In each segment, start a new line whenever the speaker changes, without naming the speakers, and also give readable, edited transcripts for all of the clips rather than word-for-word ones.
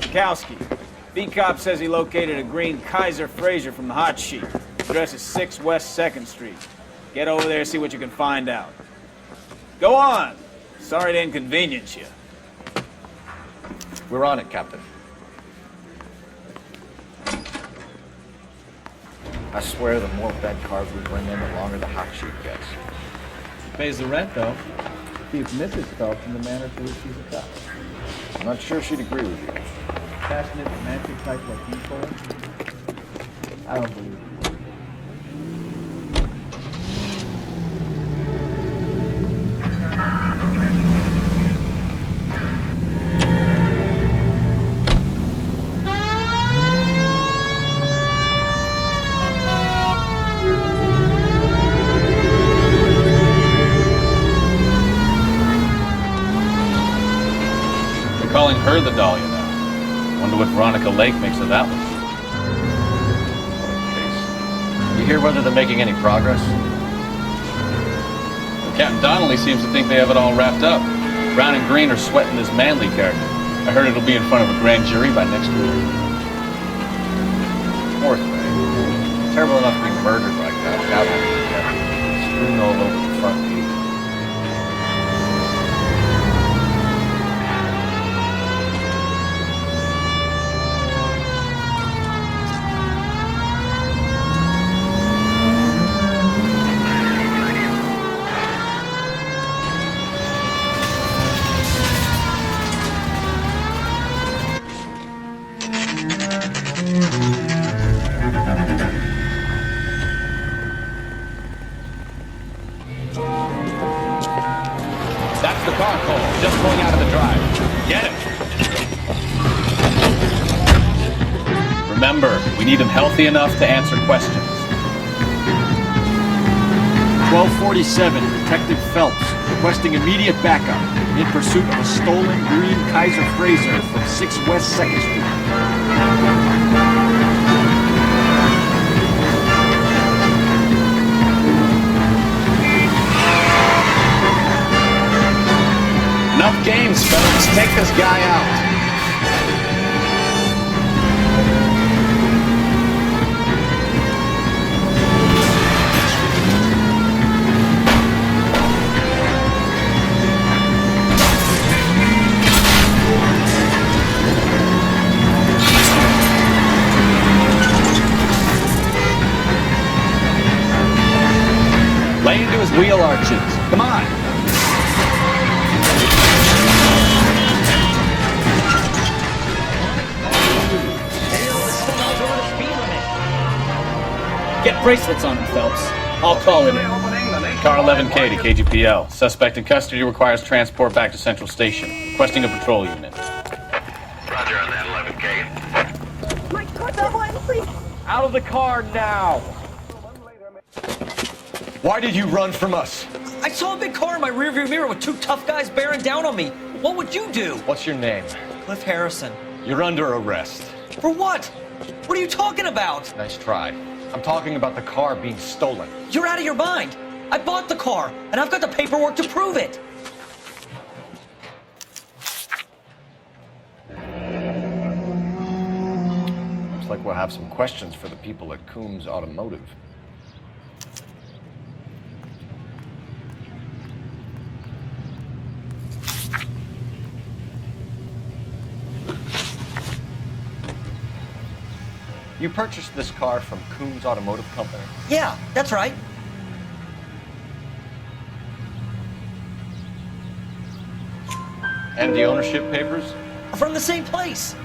Sikowski. B-Cop says he located a green Kaiser Frazer from the hot sheet. Address is 6 West 2nd Street. Get over there and see what you can find out. Go on! Sorry to inconvenience you.
We're on it, Captain. I swear the more bed cars we bring in, the longer the hot sheet gets.
She pays the rent, though. Keeps Mrs. Phelps in the manner for which she's a cop.
I'm not sure she'd agree with you.
Passionate, romantic type like you, Cole? I don't believe you.
Calling her the Dahlia now. Wonder what Veronica Lake makes of that one.
What a case. You hear whether they're making any progress?
Well, Captain Donnelly seems to think they have it all wrapped up. Brown and Green are sweating this Manley character. I heard it'll be in front of a grand jury by next week.
Poor thing. Terrible enough to be murdered like that. Screwing all over the front page.
That's the car, Cole. Just pulling out of the drive. Get it. Remember, we need him healthy enough to answer questions.
1247, Detective Phelps, requesting immediate backup in pursuit of a stolen green Kaiser Frazer from 6 West 2nd Street.
Enough games, fellas. Take this guy out. Lay into his wheel arches. Come on.
Get bracelets on him, Phelps. I'll call it in.
Car 11K to KGPL. Suspect in custody requires transport back to Central Station. Requesting a patrol unit.
Roger on that 11K.
Mike, put that one, please.
Out of the car now! Why did you run from us?
I saw a big car in my rearview mirror with 2 tough guys bearing down on me. What would you do?
What's your name?
Cliff Harrison.
You're under arrest.
For what? What are you talking about?
Nice try. I'm talking about the car being stolen.
You're out of your mind. I bought the car, and I've got the paperwork to prove it.
Looks like we'll have some questions for the people at Coombs Automotive. You purchased this car from Coombs Automotive Company?
Yeah, that's right.
And the ownership papers?
From the same place.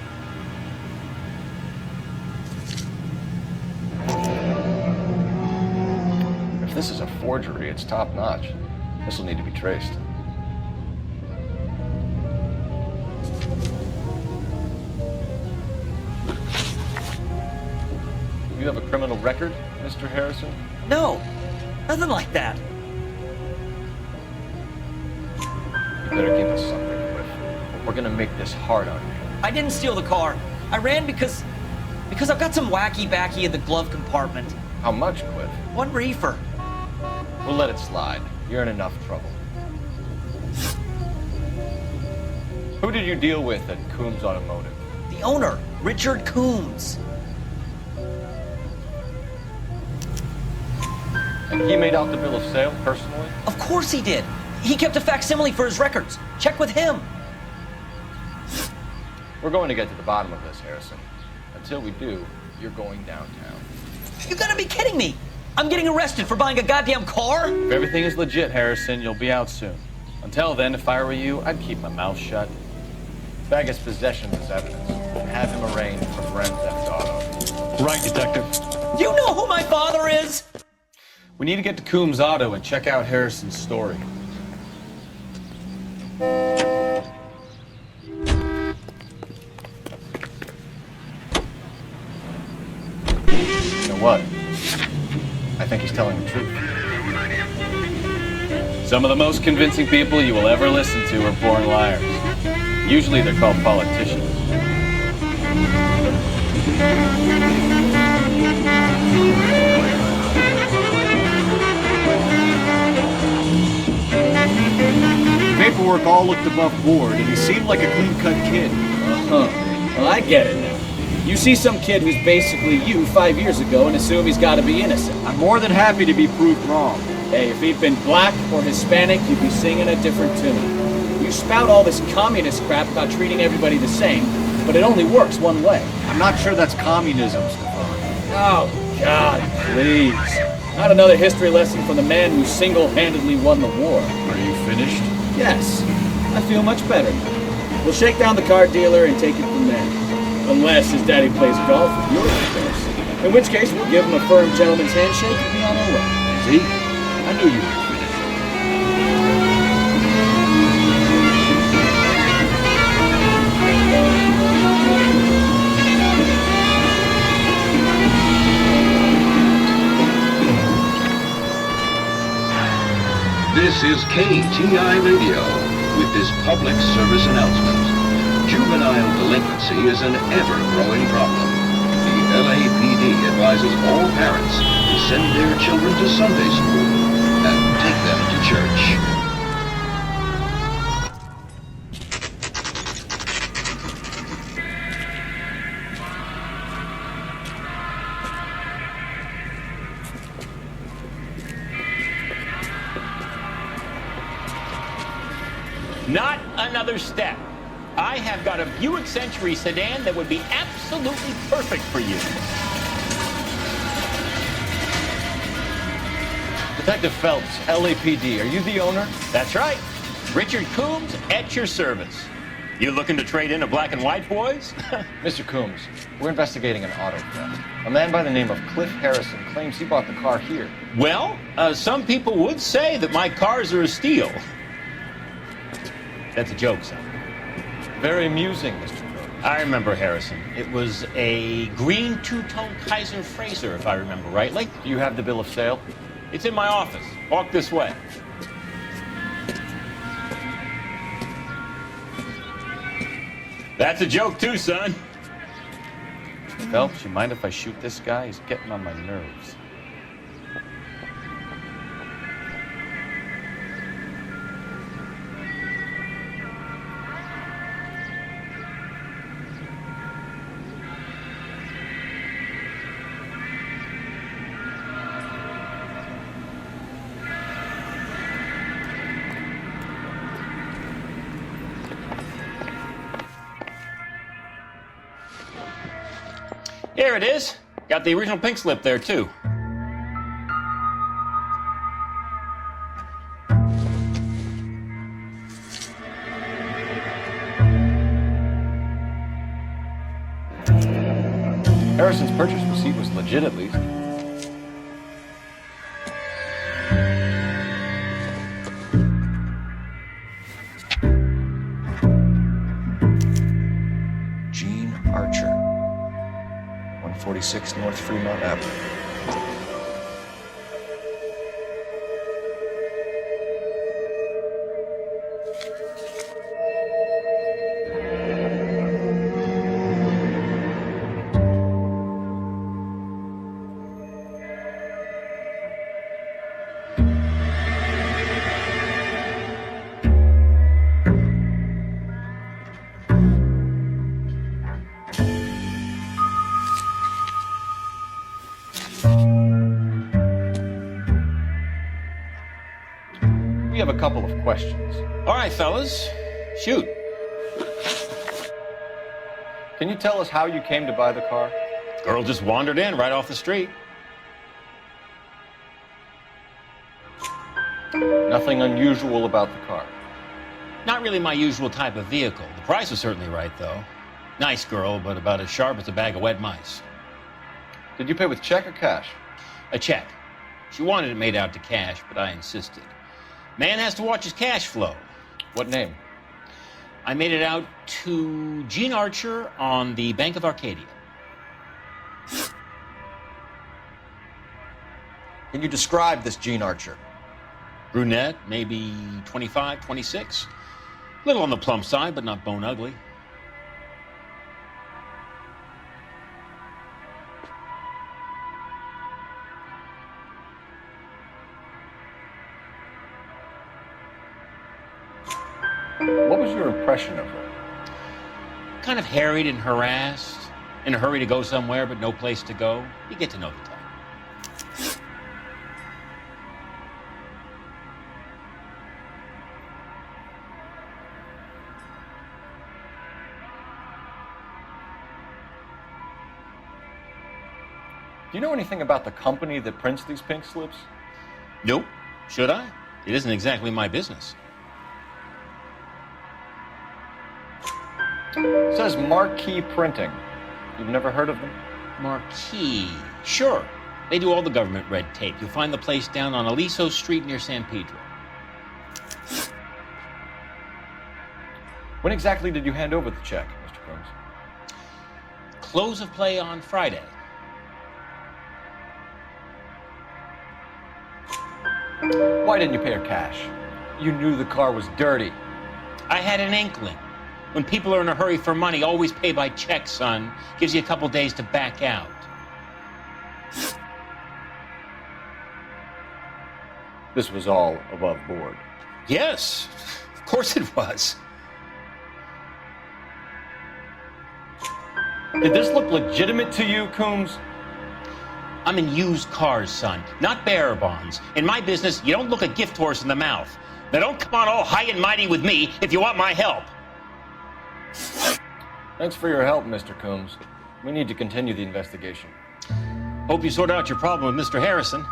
If this is a forgery, it's top-notch. This will need to be traced. Do you have a criminal record, Mr. Harrison?
No, nothing like that.
You better give us something, Cliff. We're gonna make this hard on you.
I didn't steal the car. I ran because I've got some wacky backy in the glove compartment.
How much, Cliff?
1 reefer.
We'll let it slide. You're in enough trouble. Who did you deal with at Coombs Automotive?
The owner, Richard Coombs.
And he made out the bill of sale personally?
Of course he did. He kept a facsimile for his records. Check with him.
We're going to get to the bottom of this, Harrison. Until we do, you're going downtown.
You gotta be kidding me. I'm getting arrested for buying a goddamn car?
If everything is legit, Harrison, you'll be out soon. Until then, if I were you, I'd keep my mouth shut.
Bag his possession as evidence and have him arraigned for grand theft auto.
Right, Detective.
You know who my father is?
We need to get to Coombs Auto and check out Harrison's story.
You know what? I think he's telling the truth.
Some of the most convincing people you will ever listen to are born liars. Usually they're called politicians.
Paperwork all looked above board, and he seemed like a clean-cut kid.
Uh-huh. Well, I get it now. You see some kid who's basically you 5 years ago and assume he's got to be innocent.
I'm more than happy to be proved wrong.
Hey, if he'd been black or Hispanic, you'd be singing a different tune. You spout all this communist crap about treating everybody the same, but it only works one way.
I'm not sure that's communism, Stefan.
Oh, God, please. Not another history lesson from the man who single-handedly won the war.
Are you finished?
Yes, I feel much better now. We'll shake down the car dealer and take it from there. Unless his daddy plays golf with yours, of course. In which case, we'll give him a firm gentleman's handshake and be on our way.
See? I knew you were finished.
This is KTI Radio with this public service announcement. Juvenile delinquency is an ever-growing problem. The LAPD advises all parents to send their children to Sunday school and take them to church.
Not another step. I have got a Buick Century sedan that would be absolutely perfect for you.
Detective Phelps, LAPD, are you the owner?
That's right. Richard Coombs at your service. You looking to trade in a black and white, boys?
Mr. Coombs, we're investigating an auto theft. A man by the name of Cliff Harrison claims he bought the car here.
Well, some people would say that my cars are a steal. That's a joke, son.
Very amusing, Mr. Coombs.
I remember Harrison. It was a green two-tone Kaiser Frazer, if I remember rightly.
Do you have the bill of sale?
It's in my office. Walk this way. That's a joke too, son.
Phelps, you mind if I shoot this guy? He's getting on my nerves.
Here it is. Got the original pink slip there, too.
Harrison's purchase receipt was legit, at least. Gene Archer, 146 North Fremont Avenue. We have a couple of questions.
All right, fellas, shoot.
Can you tell us how you came to buy the car?
Girl just wandered in right off the street.
Nothing unusual about the car.
Not really my usual type of vehicle. The price was certainly right, though. Nice girl, but about as sharp as a bag of wet mice.
Did you pay with check or cash?
A check. She wanted it made out to cash, but I insisted. Man has to watch his cash flow.
What name?
I made it out to Gene Archer on the Bank of Arcadia.
Can you describe this Gene Archer?
Brunette, maybe 25, 26. Little on the plump side, but not bone ugly.
What was your impression of her?
Kind of harried and harassed, in a hurry to go somewhere, but no place to go. You get to know the type.
Do you know anything about the company that prints these pink slips?
Nope. Should I? It isn't exactly my business.
It says Marquee Printing. You've never heard of them?
Marquee. Sure. They do all the government red tape. You'll find the place down on Aliso Street near San Pedro.
When exactly did you hand over the check, Mr. Combs?
Close of play on Friday.
Why didn't you pay her cash? You knew the car was dirty.
I had an inkling. When people are in a hurry for money, always pay by check, son. Gives you a couple days to back out.
This was all above board.
Yes, of course it was.
Did this look legitimate to you, Coombs?
I'm in used cars, son, not bearer bonds. In my business, you don't look a gift horse in the mouth. Now don't come on all high and mighty with me if you want my help.
Thanks for your help, Mr. Coombs. We need to continue the investigation.
Hope you sort out your problem with Mr. Harrison.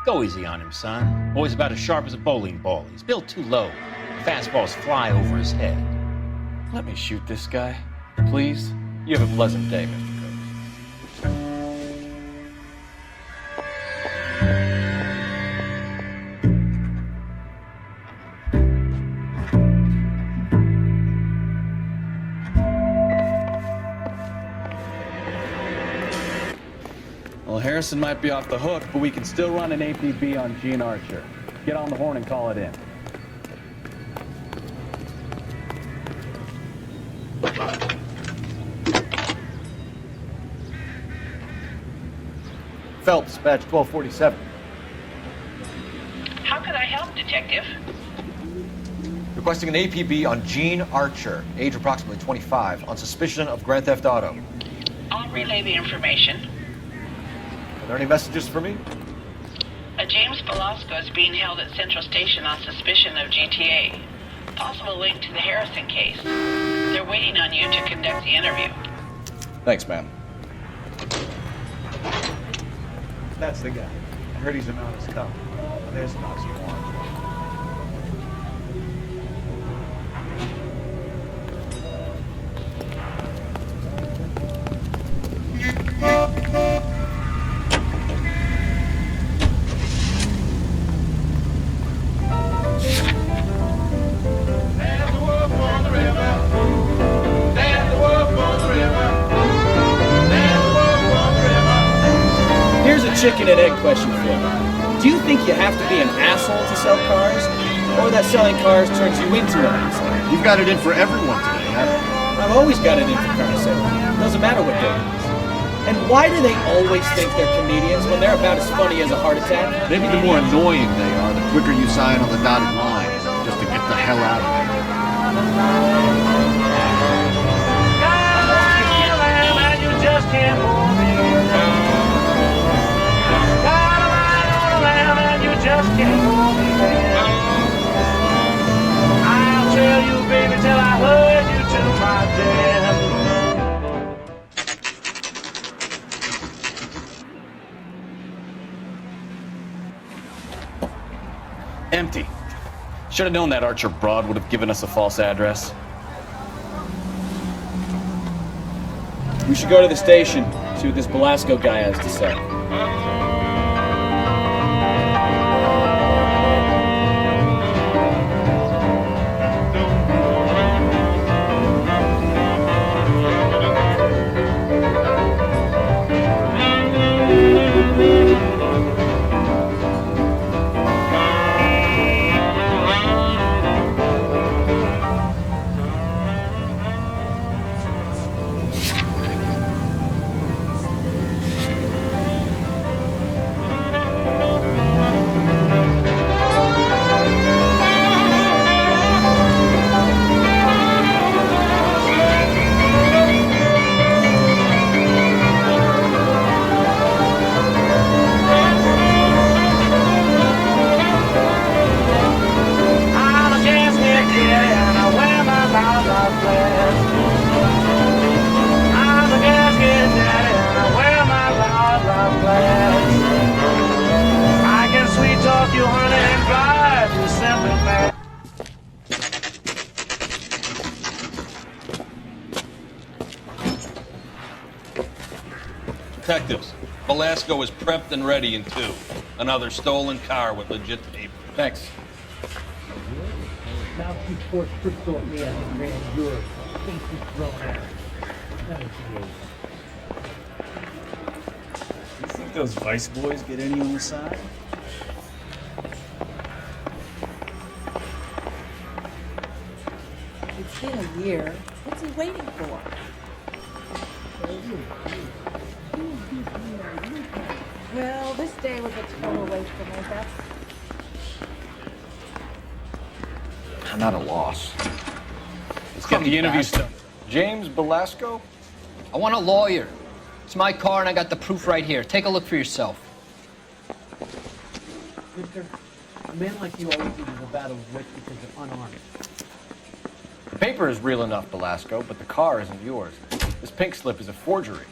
Go easy on him, son. Always about as sharp as a bowling ball. He's built too low. Fastballs fly over his head.
Let me shoot this guy, please. You have a pleasant day, Mr. Coombs.
Well, Harrison might be off the hook, but we can still run an APB on Gene Archer. Get on the horn and call it in.
Phelps, badge 1247.
How could I help, Detective?
Requesting an APB on Gene Archer, age approximately 25, on suspicion of grand theft auto.
I'll relay the information.
Are there any messages for me?
A James Velasco is being held at Central Station on suspicion of GTA. Possible link to the Harrison case. They're waiting on you to conduct the interview.
Thanks, ma'am.
That's the guy. I heard he's an honest cop. There's an oxymoron.
Here's a chicken and egg question for you. Do you think you have to be an asshole to sell cars? Or that selling cars turns you into an asshole?
You've got it in for everyone today, haven't you?
I've always got it in for car sales. Doesn't matter what day it is. And why do they always think they're comedians when they're about as funny as a heart attack?
Maybe the more annoying they are, the quicker you sign on the dotted line, just to get the hell out of there.
Empty. Should have known that Archer broad would have given us a false address.
We should go to the station, see what this Velasco guy has to say.
Detectives, Velasco is prepped and ready in 2. Another stolen car with legit paper.
Thanks.
Now she forced Crystal at me as a grand juror. Things she's thrown at her. 78.
You think those Vice boys get any on the side?
It's been a year. What's he waiting for? Well, this day was a total waste for me. That's...
I'm at a loss.
Let's get the interview stuff.
James Velasco?
I want a lawyer. It's my car and I got the proof right here. Take a look for yourself.
Victor, a man like you always loses a battle with wit because you're unarmed.
The paper is real enough, Velasco, but the car isn't yours. This pink slip is a forgery.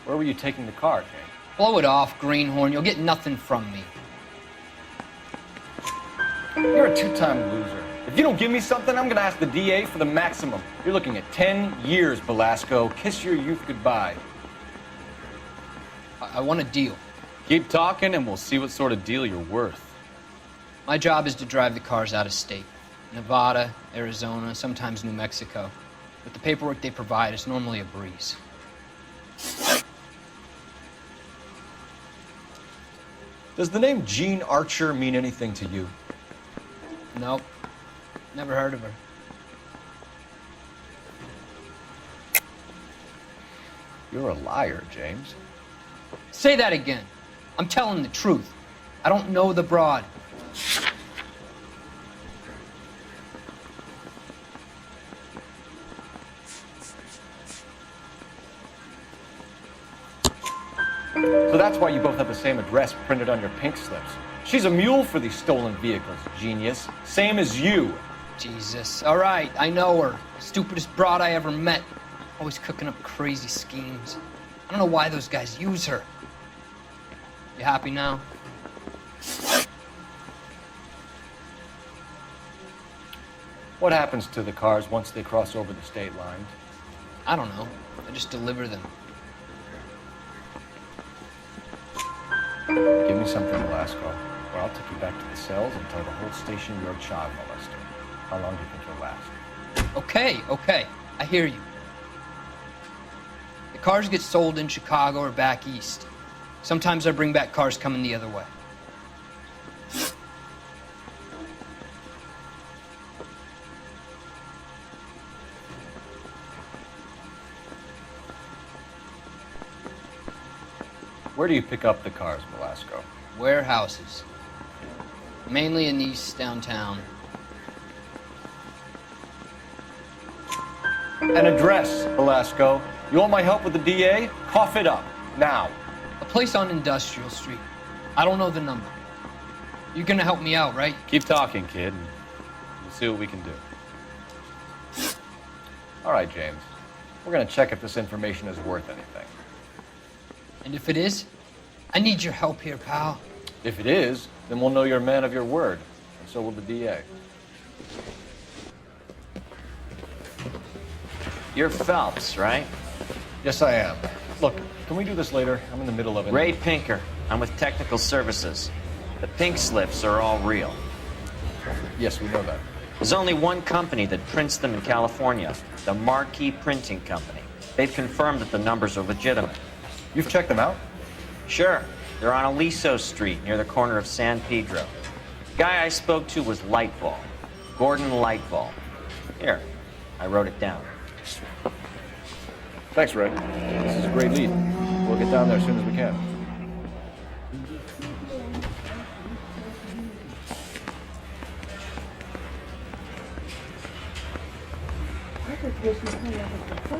Where were you taking the car, James?
Blow it off, greenhorn. You'll get nothing from me.
You're a two-time loser. If you don't give me something, I'm gonna ask the DA for the maximum. You're looking at 10 years, Velasco. Kiss your youth goodbye.
I want a deal.
Keep talking and we'll see what sort of deal you're worth.
My job is to drive the cars out of state. Nevada, Arizona, sometimes New Mexico. With the paperwork they provide, it's normally a breeze.
Does the name Jean Archer mean anything to you?
Nope. Never heard of her.
You're a liar, James.
Say that again. I'm telling the truth. I don't know the broad.
So that's why you both have the same address printed on your pink slips. She's a mule for these stolen vehicles, genius. Same as you.
Jesus. All right, I know her. Stupidest broad I ever met. Always cooking up crazy schemes. I don't know why those guys use her. You happy now?
What happens to the cars once they cross over the state lines?
I don't know. I just deliver them.
Give me something, Velasco, or I'll take you back to the cells and tell the whole station you're a child molester. How long do you think you'll last?
Okay. I hear you. The cars get sold in Chicago or back east. Sometimes I bring back cars coming the other way.
Where do you pick up the cars, Velasco?
Warehouses. Mainly in East downtown.
An address, Velasco. You want my help with the DA? Cough it up, now.
A place on Industrial Street. I don't know the number. You're gonna help me out, right?
Keep talking, kid, and we'll see what we can do.
All right, James. We're gonna check if this information is worth anything.
And if it is, I need your help here, pal.
If it is, then we'll know you're a man of your word, and so will the DA.
You're Phelps, right?
Yes, I am. Look, can we do this later? I'm in the middle of it.
Ray Pinker. I'm with Technical Services. The pink slips are all real.
Yes, we know that.
There's only one company that prints them in California, the Marquee Printing Company. They've confirmed that the numbers are legitimate.
You've checked them out?
Sure. They're on Aliso Street, near the corner of San Pedro. The guy I spoke to was Lightfall. Gordon Lightfall. Here, I wrote it down.
Thanks, Ray. This is a great lead. We'll get down there as soon as we can.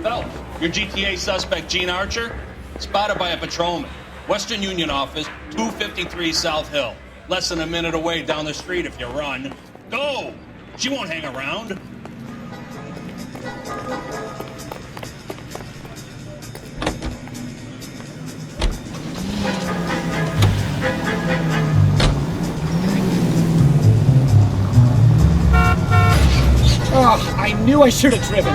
Phelps, your GTA suspect, Gene Archer, spotted by a patrolman. Western Union office, 253 South Hill. Less than a minute away down the street if you run. Go! She won't hang around.
Oh, I knew I should have driven.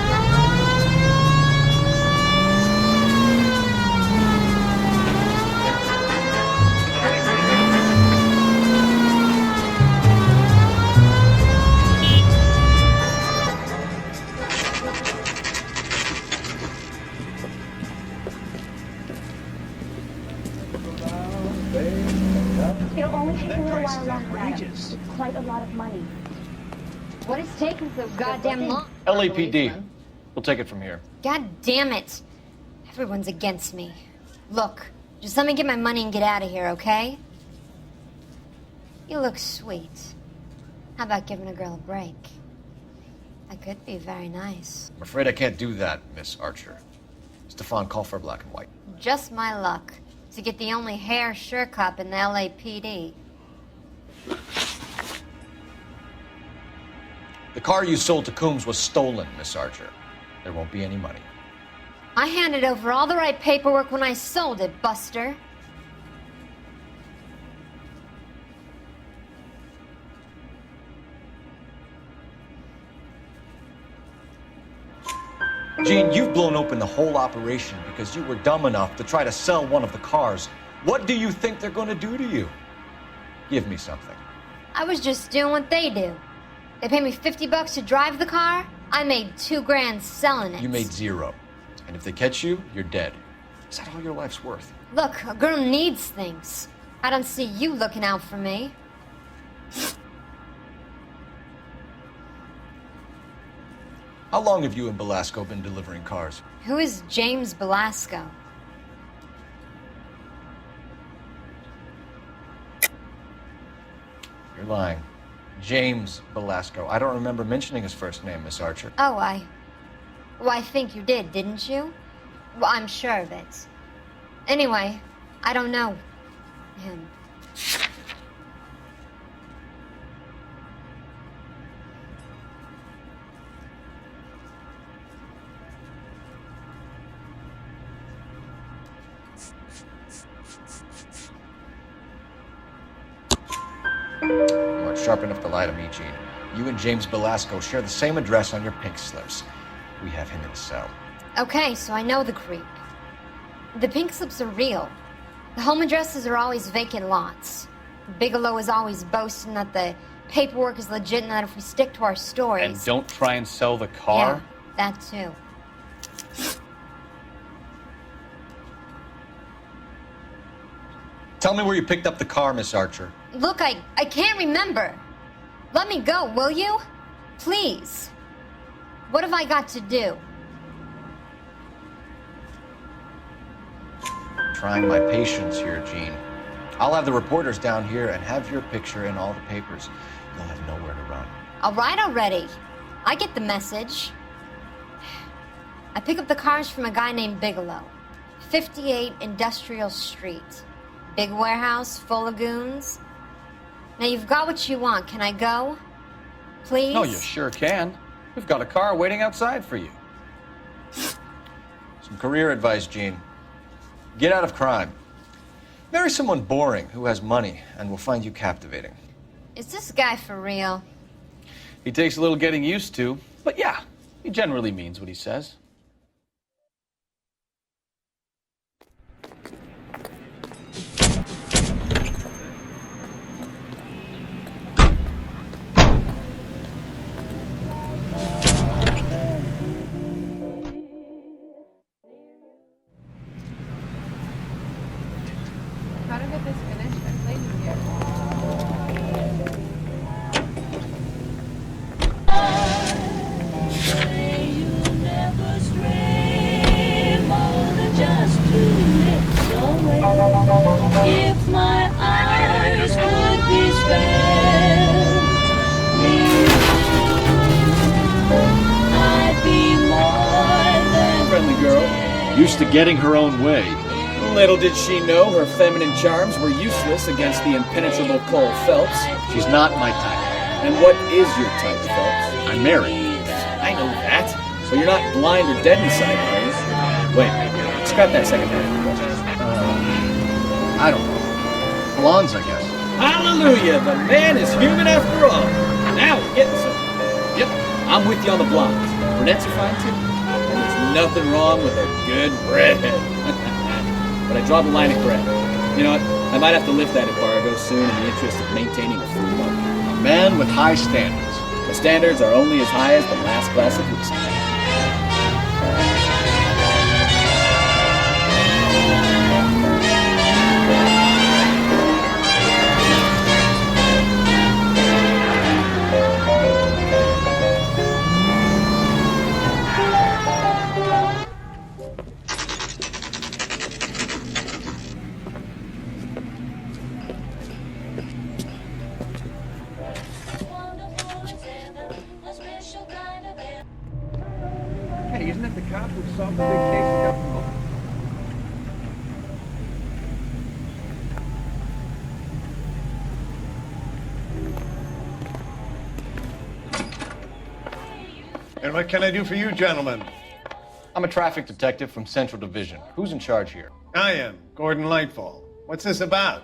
It'll only take a little while longer, Adam. Quite a lot of money.
What is taking so goddamn long?
LAPD. We'll take it from here.
God damn it. Everyone's against me. Look, just let me get my money and get out of here, okay? You look sweet. How about giving a girl a break? That could be very nice.
I'm afraid I can't do that, Miss Archer. Stefan, call for black and white.
Just my luck to get the only hair sure cop in the LAPD.
The car you sold to Coombs was stolen, Miss Archer. There won't be any money.
I handed over all the right paperwork when I sold it, Buster.
Gene, you've blown open the whole operation because you were dumb enough to try to sell one of the cars. What do you think they're going to do to you? Give me something.
I was just doing what they do. They paid me $50 to drive the car. I made $2 grand selling it.
You made $0. And if they catch you, you're dead. Is that all your life's worth?
Look, a girl needs things. I don't see you looking out for me.
How long have you and Belasco been delivering cars?
Who is James Belasco?
You're lying. James Belasco. I don't remember mentioning his first name, Miss Archer.
Oh, Well, I think you did, didn't you? Well, I'm sure of it. Anyway, I don't know him.
You aren't sharp enough to lie to me, Gene. You and James Belasco share the same address on your pink slips. We have him in the cell.
Okay, so I know the creep. The pink slips are real. The home addresses are always vacant lots. Bigelow is always boasting that the paperwork is legit and that if we stick to our stories...
And don't try and sell the car?
Yeah, that too.
Tell me where you picked up the car, Miss Archer.
Look, I can't remember. Let me go, will you? Please. What have I got to do?
Trying my patience here, Gene. I'll have the reporters down here and have your picture in all the papers. You'll have nowhere to run.
All right already. I get the message. I pick up the cars from a guy named Bigelow. 58 Industrial Street. Big warehouse full of goons. Now you've got what you want. Can I go? Please?
No, you sure can. We've got a car waiting outside for you.
Some career advice, Gene. Get out of crime. Marry someone boring who has money and will find you captivating.
Is this guy for real?
He takes a little getting used to, but yeah, he generally means what he says.
How to get this finished? I played with you.
If my eyes could be spared, I'd be more than
Friendly girl, used to getting her own way.
Little did she know her feminine charms were useless against the impenetrable Cole Phelps.
She's not my type.
And what is your type, Phelps?
I'm married.
I know that. So you're not blind or dead inside, are you? Wait, scrap that second half of the question.
I don't know. Blondes, I guess.
Hallelujah! The man is human after all. Now we're getting somewhere. Yep, I'm with you on the blondes. Brunettes are fine too. And there's nothing wrong with a good redhead. But I draw the line at gray. You know what? I might have to lift that embargo soon in the interest of maintaining a free market.
A man with high standards.
The standards are only as high as the last glass of whiskey.
Hey, isn't that the cop who solved the big case of government?
And what can I do for you, gentlemen?
I'm a traffic detective from Central Division. Who's in charge here?
I am, Gordon Lightfall. What's this about?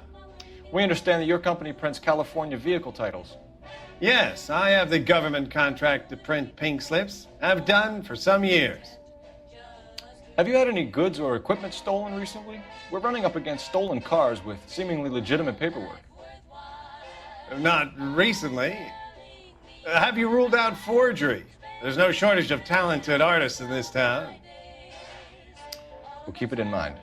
We understand that your company prints California vehicle titles.
Yes, I have the government contract to print pink slips. I've done for some years.
Have you had any goods or equipment stolen recently? We're running up against stolen cars with seemingly legitimate paperwork.
Not recently. Have you ruled out forgery? There's no shortage of talented artists in this town.
We'll keep it in mind.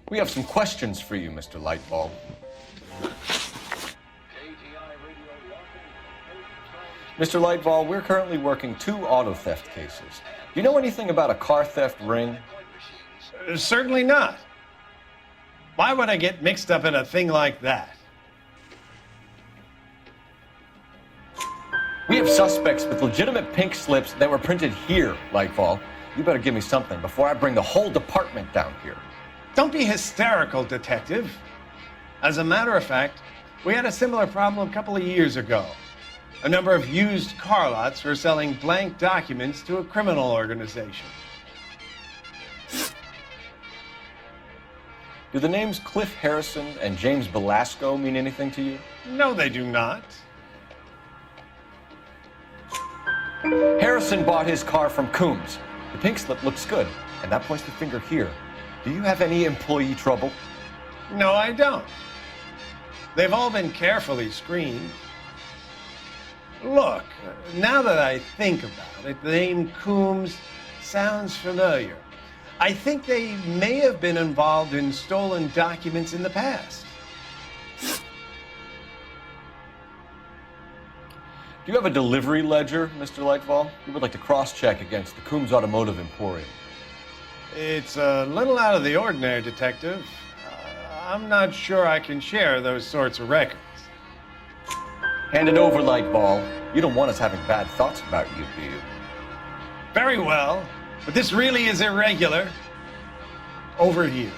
We have some questions for you, Mr. Lightfall. Mr. Lightfall, we're currently working 2 auto theft cases. Do you know anything about a car theft ring?
Certainly not. Why would I get mixed up in a thing like that?
We have suspects with legitimate pink slips that were printed here, Lightfall. You better give me something before I bring the whole department down here.
Don't be hysterical, Detective. As a matter of fact, we had a similar problem a couple of years ago. A number of used car lots were selling blank documents to a criminal organization.
Do the names Cliff Harrison and James Belasco mean anything to you?
No, they do not.
Harrison bought his car from Coombs. The pink slip looks good, and that points the finger here. Do you have any employee trouble?
No, I don't. They've all been carefully screened. Look, now that I think about it, the name Coombs sounds familiar. I think they may have been involved in stolen documents in the past.
Do you have a delivery ledger, Mr. Lightfall? We would like to cross-check against the Coombs Automotive Emporium.
It's a little out of the ordinary, Detective. I'm not sure I can share those sorts of records.
Hand it over, Lightfall. You don't want us having bad thoughts about you, do you?
Very well, but this really is irregular. Over here.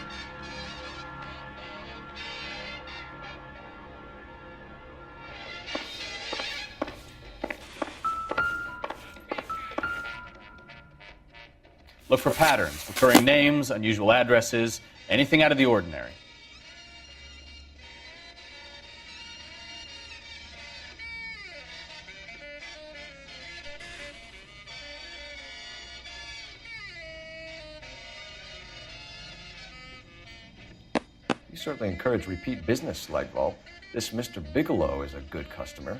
Look for patterns, recurring names, unusual addresses, anything out of the ordinary.
You certainly encourage repeat business, Lightball. This Mr. Bigelow is a good customer.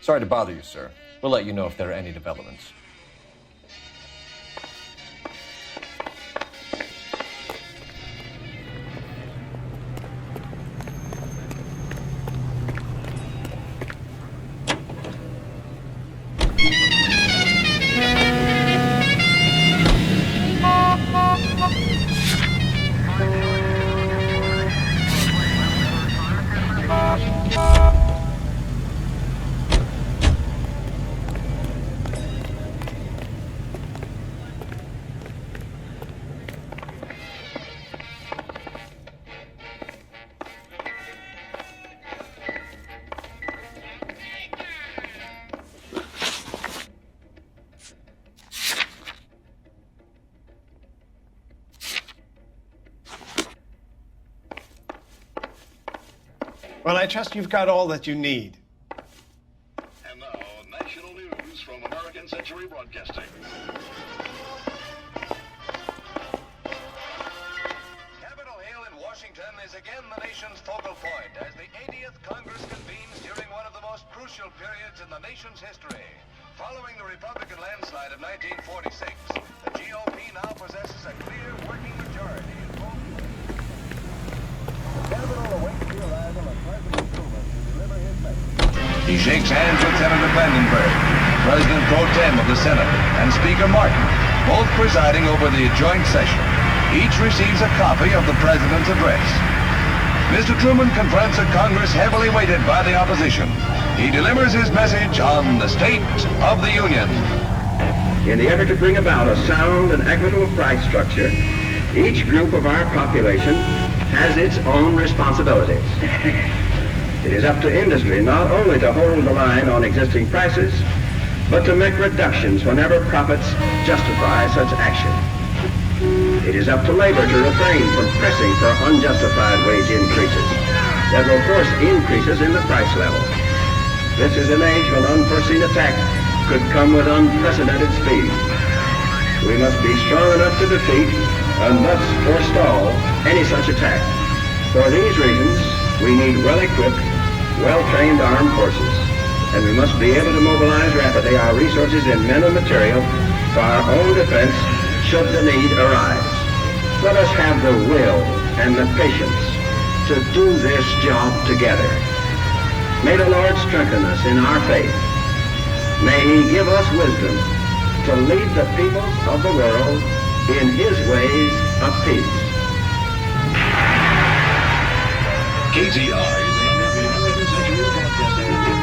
Sorry to bother you, sir. We'll let you know if there are any developments.
Well, I trust you've got all that you need.
And now, national news from American Century Broadcasting.
Capitol Hill in Washington is again the nation's focal point as the 80th Congress convenes during one of the most crucial periods in the nation's history. Following the Republican landslide of 1946, the GOP now possesses a clear working majority in both. The Capitol awaits the arrival of President Truman to deliver his message.
He shakes hands with Senator Vandenberg, President Pro Tem of the Senate, and Speaker Martin, both presiding over the joint session. Each receives a copy of the President's address. Mr. Truman confronts a Congress heavily weighted by the opposition. He delivers his message on the State of the Union.
In the effort to bring about a sound and equitable price structure, each group of our population has its own responsibilities. It is up to industry not only to hold the line on existing prices, but to make reductions whenever profits justify such action. It is up to labor to refrain from pressing for unjustified wage increases that will force increases in the price level. This is an age when unforeseen attack could come with unprecedented speed. We must be strong enough to defeat and thus forestall any such attack. For these reasons, we need well-equipped, well-trained armed forces, and we must be able to mobilize rapidly our resources in men and material for our own defense should the need arise. Let us have the will and the patience to do this job together. May the Lord strengthen us in our faith. May He give us wisdom to lead the peoples of the world in His ways of peace.
KTR is the American Century Broadcasting.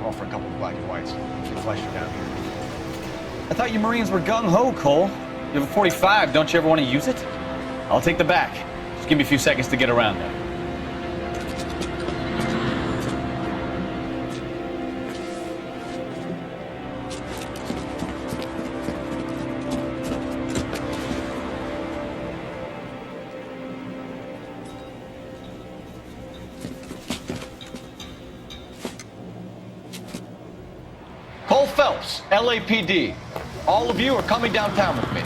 ammo for a couple of black and whites. Should flush you down here. I thought you Marines were gung-ho, Cole. You have a 45. Don't you ever want to use it?
I'll take the back. Just give me a few seconds to get around there.
Cole Phelps, LAPD. All of you are coming downtown with me.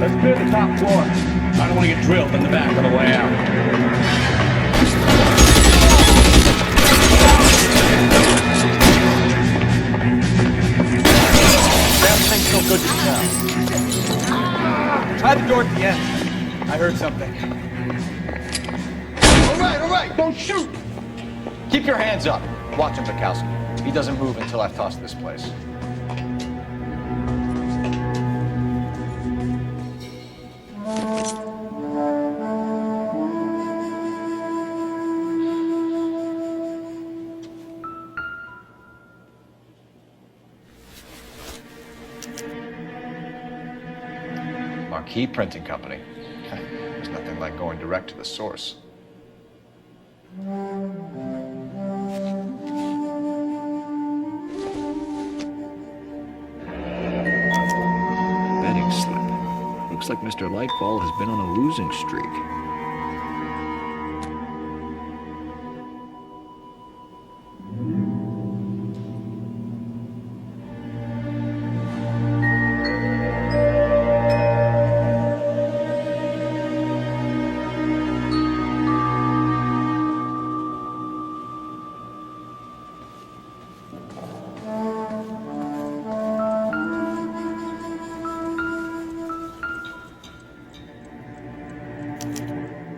Let's clear the top floor. I don't want to get drilled in the back on the way out.
Everything's still good just now.
Try the door at the end. I heard something.
All right, don't shoot! Keep your hands up. Watch him, Bukowski. He doesn't move until I've tossed this place. Marquee Printing Company. There's nothing like going direct to the source.
Betting slip. Looks like Mr. Lightfall has been on a losing streak.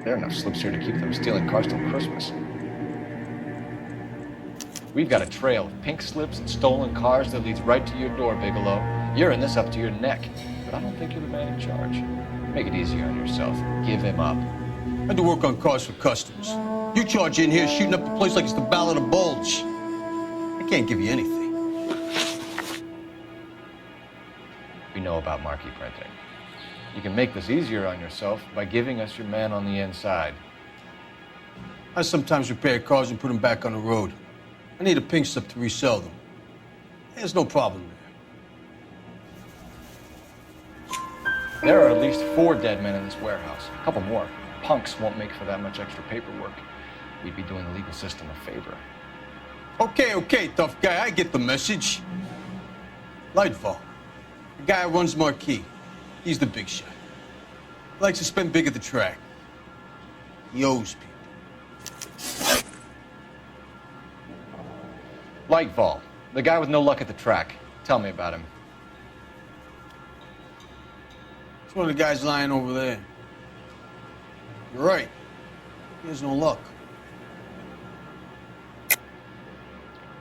There are enough slips here to keep them stealing cars till Christmas. We've got a trail of pink slips and stolen cars that leads right to your door, Bigelow. You're in this up to your neck, but I don't think you're the man in charge. Make it easier on yourself. Give him up.
I had to work on cars for customers. You charge in here shooting up the place like it's the Ballad of Bulge. I can't give you anything.
We know about marquee printing. You can make this easier on yourself by giving us your man on the inside.
I sometimes repair cars and put them back on the road. I need a pink slip to resell them. There's no problem there.
There are at least 4 dead men in this warehouse. A couple more. Punks won't make for that much extra paperwork. We'd be doing the legal system a favor.
Okay, tough guy. I get the message. Lightfall. The guy who runs Marquee. He's the big shot. Likes to spend big at the track. He owes people.
Lightfall. The guy with no luck at the track. Tell me about him.
It's one of the guys lying over there. You're right. He has no luck.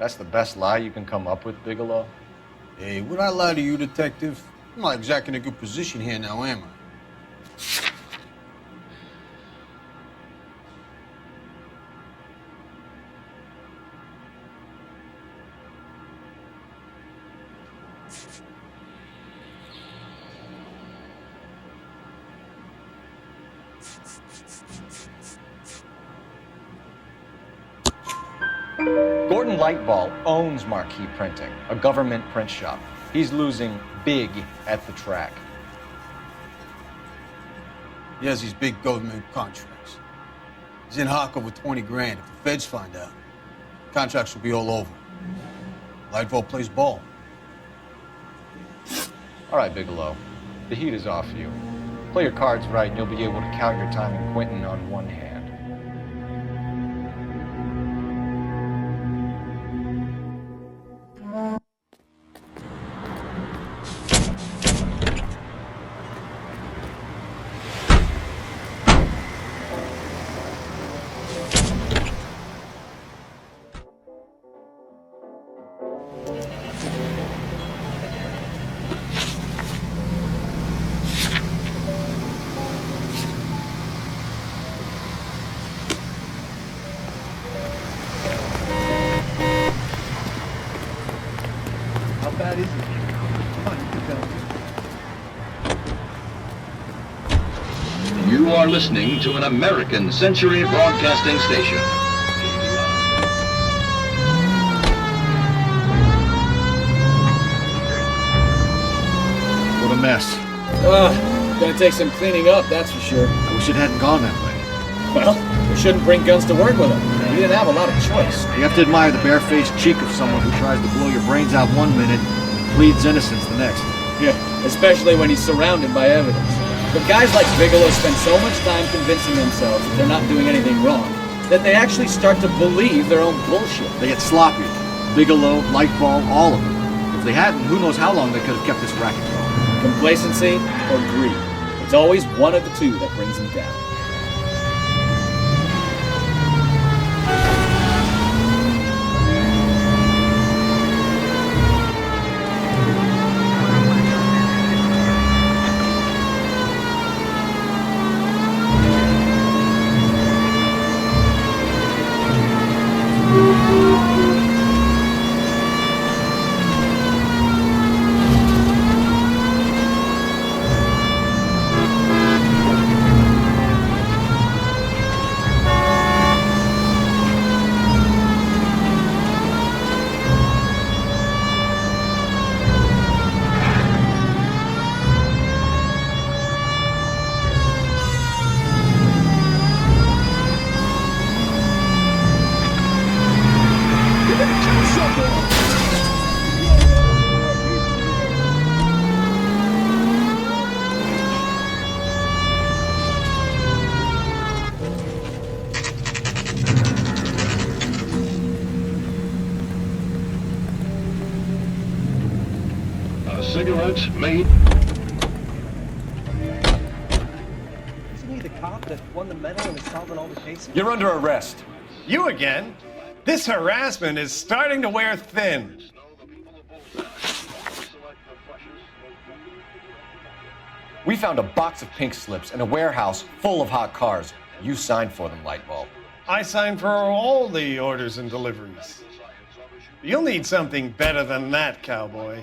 That's the best lie you can come up with, Bigelow?
Hey, would I lie to you, detective? I'm not exactly in a good position here now, am I?
Gordon Lightball owns Marquee Printing, a government print shop. He's losing big at the track.
He has these big government contracts. He's in hock over 20 grand. If the feds find out, contracts will be all over. Lightball plays ball.
All right, Bigelow. The heat is off you. Play your cards right and you'll be able to count your time in Quentin on one hand.
You are listening to an American Century Broadcasting station.
What a mess. Gonna take some cleaning up, that's for sure. I wish it hadn't gone that way. Well, we shouldn't bring guns to work with them. We didn't have a lot of choice.
You have to admire the barefaced cheek of someone who tries to blow your brains out one minute and pleads innocence the next.
Yeah, especially when he's surrounded by evidence. But guys like Bigelow spend so much time convincing themselves that they're not doing anything wrong, that they actually start to believe their own bullshit.
They get sloppy. Bigelow, Lightball, all of them. If they hadn't, who knows how long they could have kept this racket going.
Complacency or greed. It's always one of the two that brings them down.
Cigarettes made.
Isn't he the cop that won the medal and is solving all the cases?
You're under arrest.
You again? This harassment is starting to wear thin.
We found a box of pink slips in a warehouse full of hot cars. You signed for them, Lightball.
I signed for all the orders and deliveries. You'll need something better than that, cowboy.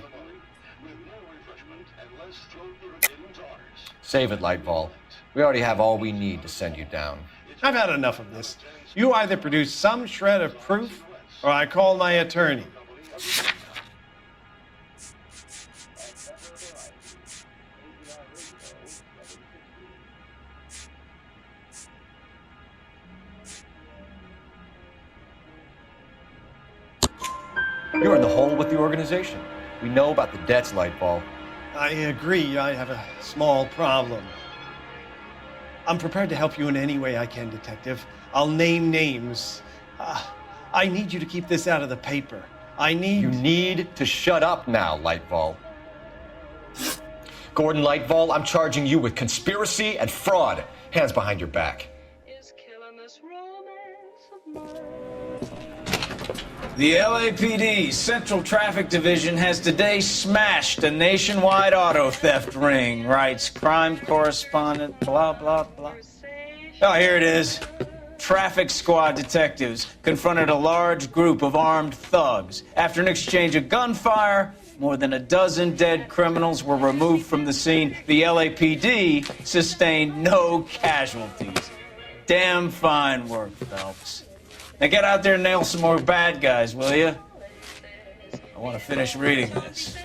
Save it, Lightball. We already have all we need to send you down.
I've had enough of this. You either produce some shred of proof, or I call my attorney.
You're in the hole with the organization. We know about the debts, Lightball.
I agree, I have a small problem. I'm prepared to help you in any way I can, Detective. I'll name names. I need you to keep this out of the paper.
You need to shut up now, Lightball. Gordon Lightball, I'm charging you with conspiracy and fraud. Hands behind your back.
The LAPD Central Traffic Division has today smashed a nationwide auto theft ring, writes crime correspondent, blah, blah, blah. Oh, here it is. Traffic squad detectives confronted a large group of armed thugs. After an exchange of gunfire, More than a dozen dead criminals were removed from the scene. The LAPD sustained no casualties. Damn fine work, Phelps. Now get out there and nail some more bad guys, will you? I want to finish reading this.